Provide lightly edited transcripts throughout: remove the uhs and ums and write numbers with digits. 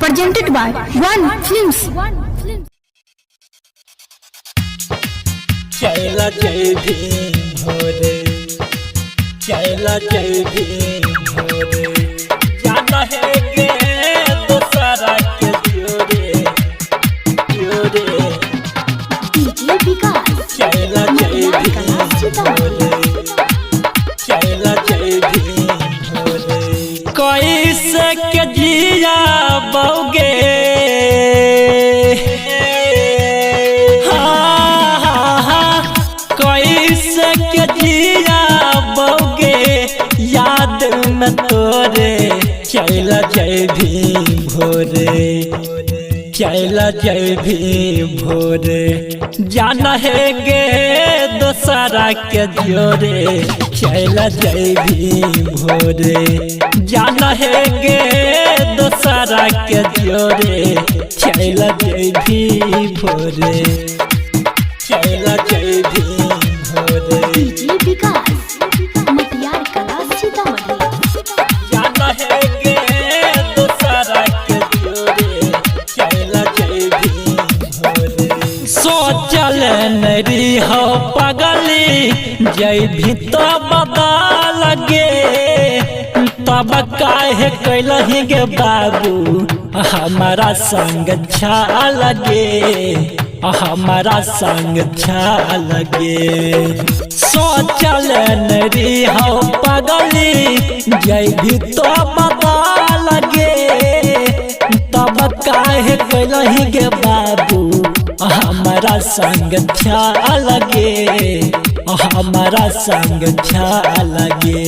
presented by One Films. चला जय भीम भोरे, चला जय भीम भोरे, जाना है गे दोसरा के जोरे जोरे। DJ विकास चला जय भीम भोरे, चला जय भीम भोरे। कैसे के जिया बौगे याद में तोरे। चला जय भीम भोरे, चला जय भीम भोरे, जाना है गे दोसरा के जोरे। चला जय भीम भोरे, जाना है गे दोसरा के जोरे। चला जय भीम भोरे, चला जय भीम भोरे। DJ विकास मटियार कला सीतामढ़ी। जाना है गे दोसरा के जोरे। चला जय भीम भोरे। सोचल नरी हो पगली, जय भी तो बदल गे। तब काहे कैलही गे बाबू हमारा संग छा लगे, हमारा संग छा लगे। सोचल नरी हो पगली, जय भी तो बता लगे। तब काहे कैलही गे बाबू हमारा संग छा लगे, हमारा संग छा लगे।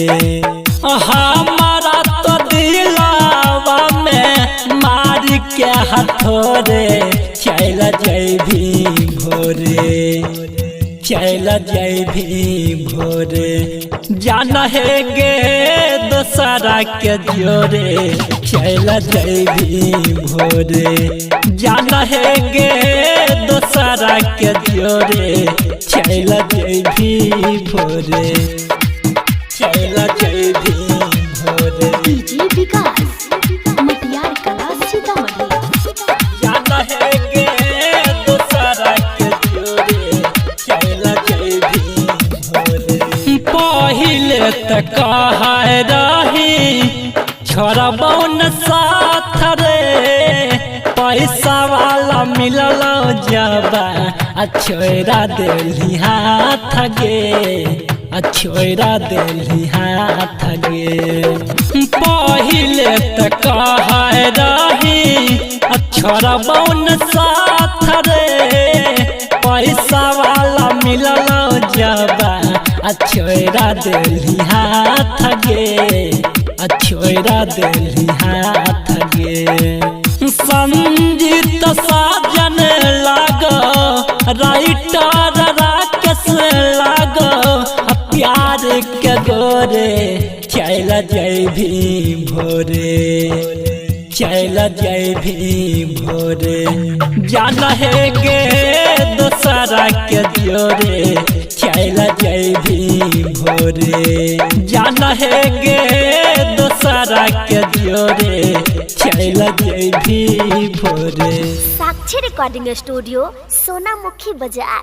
हमारा तो दिलावा में मार के हथोरे। चला जय भीम भोरे, चला जय भीम भोरे, जाना है गे दोसरा के जोरे। चला जय भीम भोरे, जाना है गे दोसरा के जोरे। चला जय भीम भोरे, चला जय भीम भोरे। DJ विकास मटियार कला सीतामढ़ी। जाना है गे दोसरा के जोरे। चला जय भीम भोरे। पहिले त कहे रही छोड़बौ न साथ रे। पैसा वाला मिलल जबा छोड़ा देली हाथ गे, छोड़ा देली हाथ गे। पहिले त कहे रही छोड़बौ न साथ रे। पैसा वाला मिलल जबा छोड़ा देली हाथ गे, छोड़ा देली हाथ गे। संजीत साजन लागो, राइटर राकेश लागो, प्यार के गोरे। चला जय भीम भोरे, चला जय भीम भोरे, जाना है गे दोसरा के जोरे। चला जय भीम भोरे, जाना है गे दोसरा के जोरे। चला जय भीम भोरे। साक्षी रिकॉर्डिंग स्टूडियो सोनामुखी बाजार।